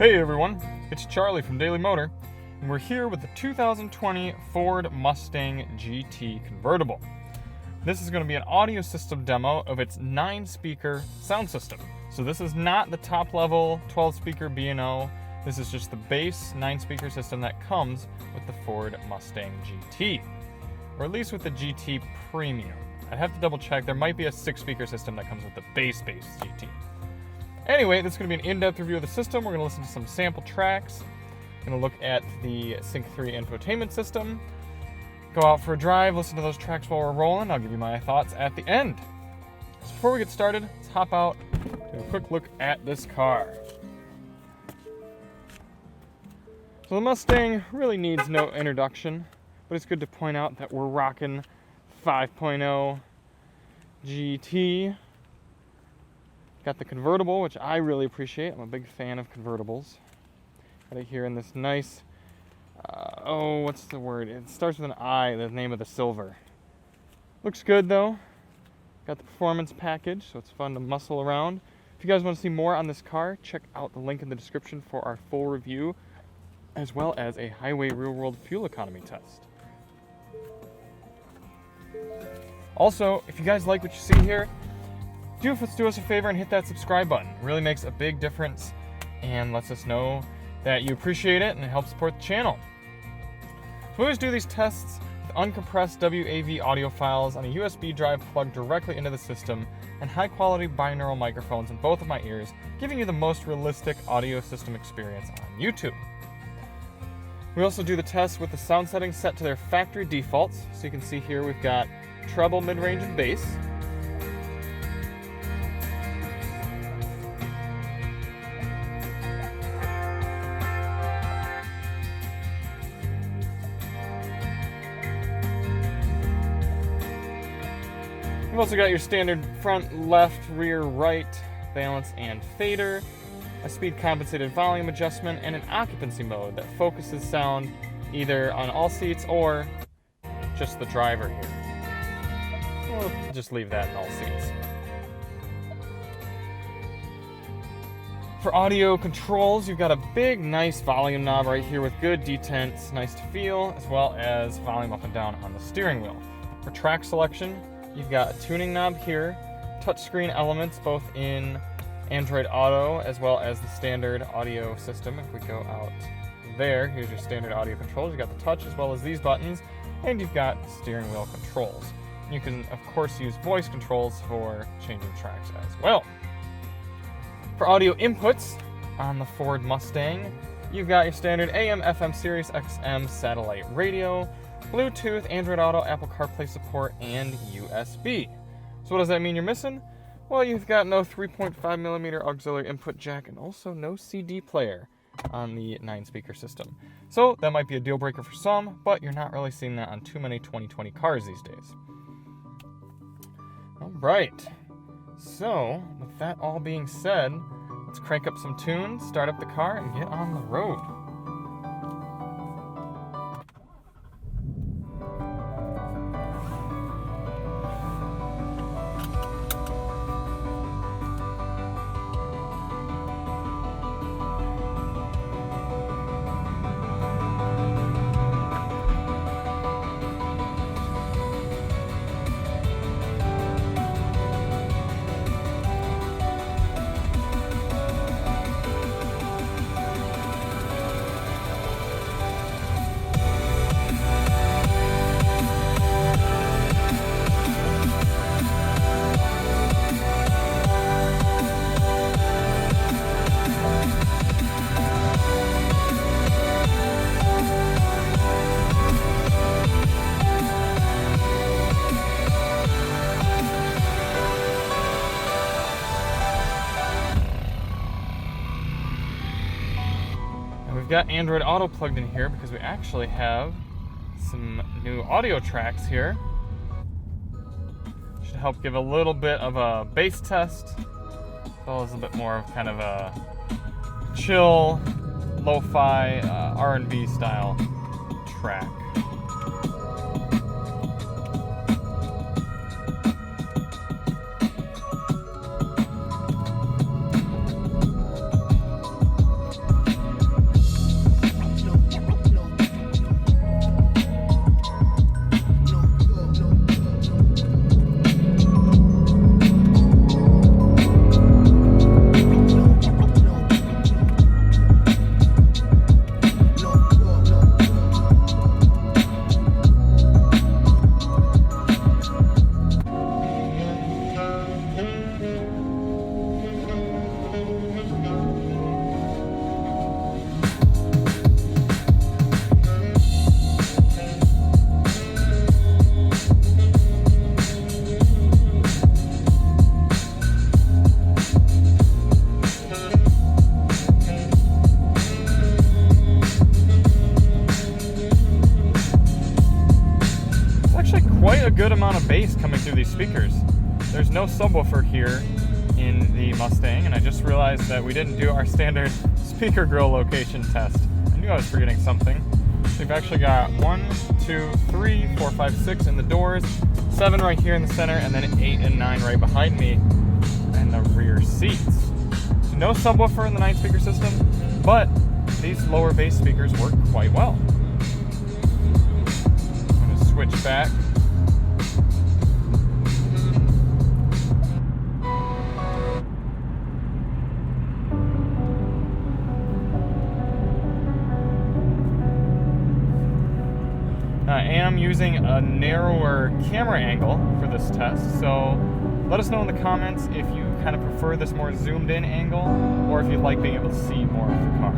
Hey everyone, it's Charlie from Daily Motor, and we're here with the 2020 Ford Mustang GT Convertible. This is going to be an audio system demo of its 9-speaker sound system. So this is not the top level 12-speaker B&O, this is just the base 9-speaker system that comes with the Ford Mustang GT, or at least with the GT Premium. I'd have to double check, there might be a 6-speaker system that comes with the base GT. Anyway, this is going to be an in-depth review of the system. We're going to listen to some sample tracks. We're going to look at the Sync 3 infotainment system. Go out for a drive, listen to those tracks while we're rolling. I'll give you my thoughts at the end. So before we get started, let's hop out, do a quick look at this car. So the Mustang really needs no introduction, but it's good to point out that we're rocking 5.0 GT. Got the convertible, which I really appreciate. I'm a big fan of convertibles. Got it here in this nice, what's the word? It starts with an I, the name of the silver. Looks good though. Got the performance package, so it's fun to muscle around. If you guys want to see more on this car, check out the link in the description for our full review, as well as a highway real-world fuel economy test. Also, if you guys like what you see here, do us a favor and hit that subscribe button. It really makes a big difference and lets us know that you appreciate it and it helps support the channel. So we always do these tests with uncompressed WAV audio files on a USB drive plugged directly into the system and high quality binaural microphones in both of my ears, giving you the most realistic audio system experience on YouTube. We also do the test with the sound settings set to their factory defaults. So you can see here we've got treble, mid-range, and bass. You've also got your standard front, left, rear, right, balance, and fader, a speed compensated volume adjustment, and an occupancy mode that focuses sound either on all seats or just the driver here. We'll just leave that in all seats. For audio controls, you've got a big, nice volume knob right here with good detents, nice to feel, as well as volume up and down on the steering wheel. For track selection, you've got a tuning knob here, touchscreen elements both in Android Auto as well as the standard audio system. If we go out there, here's your standard audio controls. You've got the touch as well as these buttons, and you've got steering wheel controls. You can, of course, use voice controls for changing tracks as well. For audio inputs on the Ford Mustang, you've got your standard AM, FM, Sirius XM satellite radio, Bluetooth, Android Auto, Apple CarPlay support, and USB. So what does that mean you're missing? Well, you've got no 3.5mm auxiliary input jack and also no CD player on the 9-speaker system. So that might be a deal breaker for some, but you're not really seeing that on too many 2020 cars these days. All right, so with that all being said, let's crank up some tunes, start up the car, and get on the road. We've got Android Auto plugged in here because we actually have some new audio tracks here. Should help give a little bit of a bass test, as well as a bit more of kind of a chill, lo-fi, R&B style track. good amount of bass coming through these speakers. There's no subwoofer here in the Mustang, and I just realized that we didn't do our standard speaker grill location test. I knew I was forgetting something. So we've actually got 1, 2, 3, 4, 5, 6 in the doors, 7 right here in the center, and then 8 and 9 right behind me in the rear seats. So no subwoofer in the 9-speaker system, but these lower bass speakers work quite well. I'm going to switch back. I am using a narrower camera angle for this test, so let us know in the comments if you kind of prefer this more zoomed in angle or if you'd like being able to see more of the car.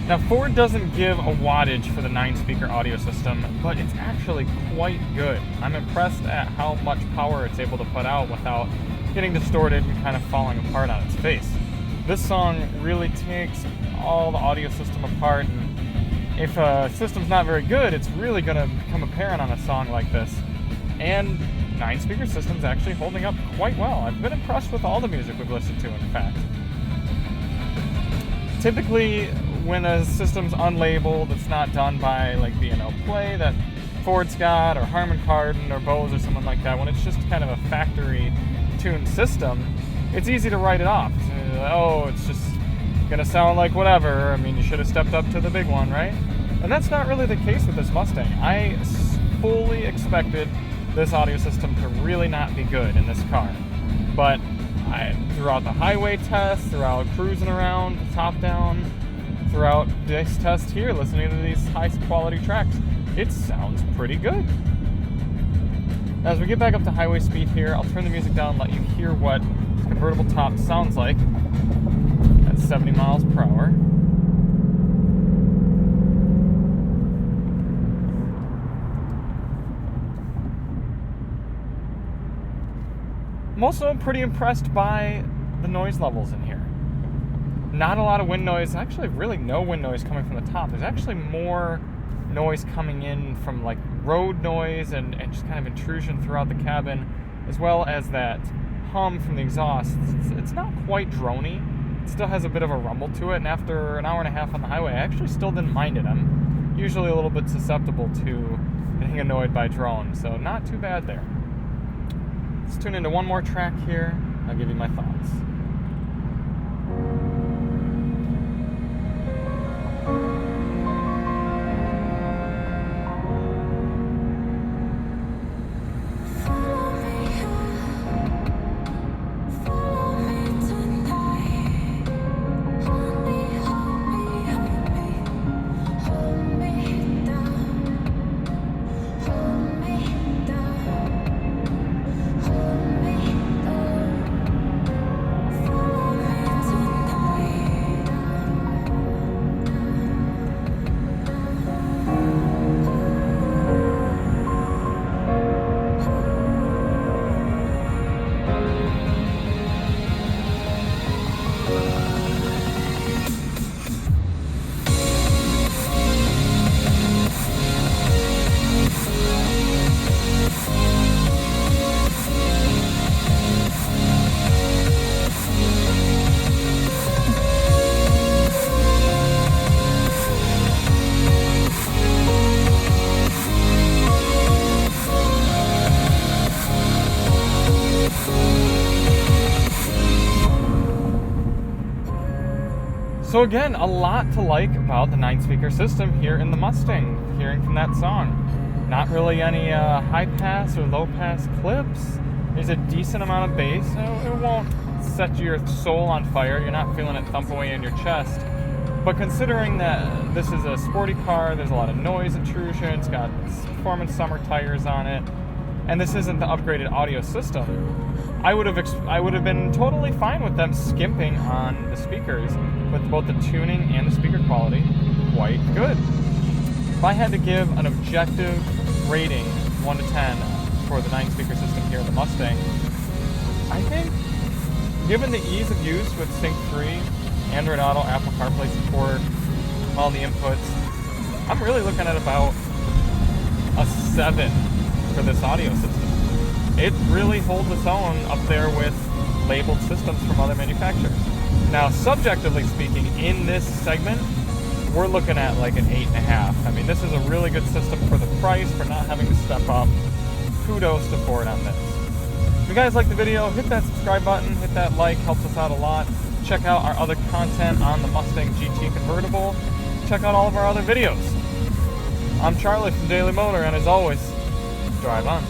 Now Ford doesn't give a wattage for the 9-speaker audio system, but it's actually quite good. I'm impressed at how much power it's able to put out without getting distorted and kind of falling apart on its face. This song really takes all the audio system apart, and if a system's not very good, it's really going to become apparent on a song like this. And 9-speaker system's actually holding up quite well. I've been impressed with all the music we've listened to, in fact. Typically, when a system's unlabeled, it's not done by like B&O Play that Ford's got, or Harman Kardon, or Bose, or someone like that. When it's just kind of a factory-tuned system, it's easy to write it off. Oh, it's just gonna sound like whatever. I mean, you should have stepped up to the big one, right? And that's not really the case with this Mustang. I fully expected this audio system to really not be good in this car, but throughout the highway test, throughout cruising around, top down, throughout this test here, listening to these high quality tracks, it sounds pretty good. As we get back up to highway speed here, I'll turn the music down and let you hear what convertible top sounds like at 70 miles per hour. I'm also pretty impressed by the noise levels in here. Not a lot of wind noise, actually really no wind noise coming from the top. There's actually more noise coming in from like road noise and just kind of intrusion throughout the cabin, as well as that hum from the exhaust. It's not quite droney. It still has a bit of a rumble to it, and after an hour and a half on the highway, I actually still didn't mind it. I'm usually a little bit susceptible to getting annoyed by drones, so not too bad there. Let's tune into one more track here. I'll give you my thoughts. So again, a lot to like about the 9-speaker system here in the Mustang, hearing from that song. Not really any high pass or low pass clips. There's a decent amount of bass, so it won't set your soul on fire. You're not feeling it thump away in your chest. But considering that this is a sporty car, there's a lot of noise intrusion, it's got performance summer tires on it, and this isn't the upgraded audio system, I would have been totally fine with them skimping on the speakers, with both the tuning and the speaker quality quite good. If I had to give an objective rating, 1 to 10, for the 9-speaker system here in the Mustang, I think, given the ease of use with Sync 3, Android Auto, Apple CarPlay support, all the inputs, I'm really looking at about a 7 for this audio system. It really holds its own up there with labeled systems from other manufacturers. Now, subjectively speaking, in this segment, we're looking at like an 8.5. I mean, this is a really good system for the price, for not having to step up. Kudos to Ford on this. If you guys like the video, hit that subscribe button, hit that like, helps us out a lot. Check out our other content on the Mustang GT Convertible. Check out all of our other videos. I'm Charlie from Daily Motor, and as always, drive on.